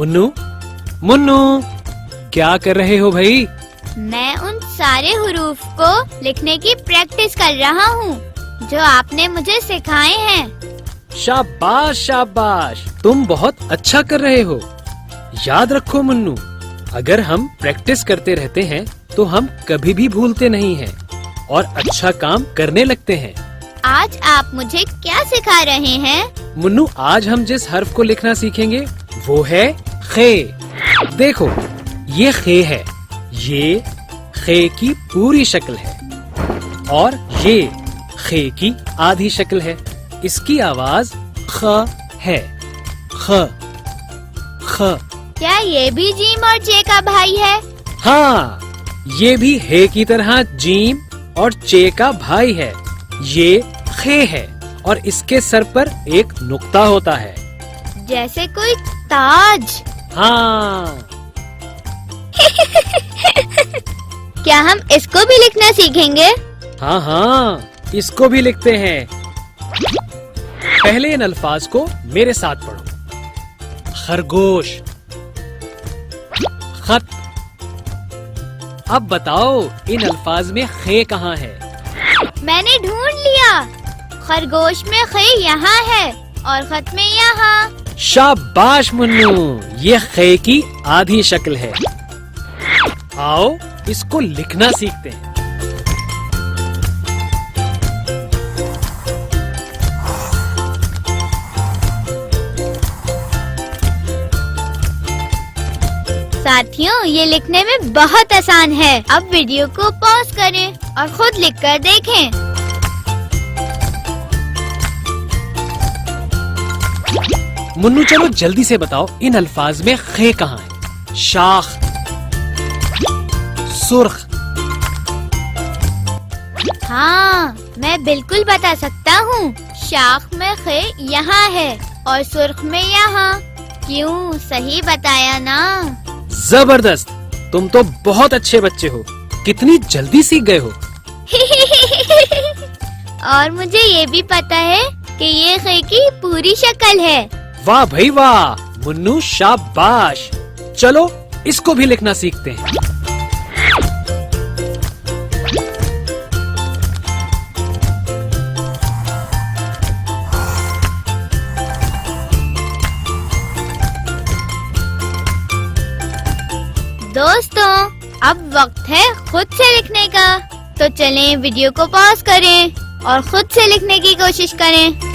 मुन्नू, मुन्नू, क्या कर रहे हो भाई? मैं उन सारे हुरूफ को लिखने की प्रैक्टिस कर रहा हूँ जो आपने मुझे सिखाए हैं। शाबाश शाबाश, तुम बहुत अच्छा कर रहे हो। याद रखो मुन्नू, अगर हम प्रैक्टिस करते रहते हैं तो हम कभी भी भूलते नहीं हैं और अच्छा काम करने लगते हैं। आज आप मुझे क्या सिखा रहे हैं? मुन्नू, आज हम जिस हर्फ को लिखना सीखेंगे वो है खे। देखो, ये खे है, ये खे की पूरी शक्ल है और ये खे की आधी शक्ल है। इसकी आवाज ख है। ख ख। क्या ये भी जीम और चे का भाई है? हाँ, ये भी हे की तरह जीम और चे का भाई है। ये खे है और इसके सर पर एक नुक्ता होता है, जैसे कोई ताज। हाँ। क्या हम इसको भी लिखना सीखेंगे? हाँ हाँ, इसको भी लिखते हैं। पहले इन अल्फाज को मेरे साथ पढ़ो। खरगोश, खत। अब बताओ, इन अल्फाज में खे कहाँ है? मैंने ढूंढ लिया। खरगोश में खे यहाँ है और खत में यहाँ। शाबाश मुन्नू, ये खे की आधी शक्ल है। आओ, इसको लिखना सीखते हैं। साथियों, ये लिखने में बहुत आसान है। अब वीडियो को पॉज करें और खुद लिखकर देखें। मुन्नू, चलो जल्दी से बताओ, इन अल्फाज में खे कहाँ है? शाख, सुर्ख। हाँ, मैं बिल्कुल बता सकता हूँ। शाख में खे यहाँ है और सुर्ख में यहाँ। क्यों, सही बताया ना? जबरदस्त, तुम तो बहुत अच्छे बच्चे हो। कितनी जल्दी सीख गए हो। और मुझे ये भी पता है कि ये खे की पूरी शक्ल है। वाह भाई वाह, मुन्नू शाबाश। चलो, इसको भी लिखना सीखते हैं। दोस्तों, अब वक्त है खुद से लिखने का। तो चलें, वीडियो को पॉज करें और खुद से लिखने की कोशिश करें।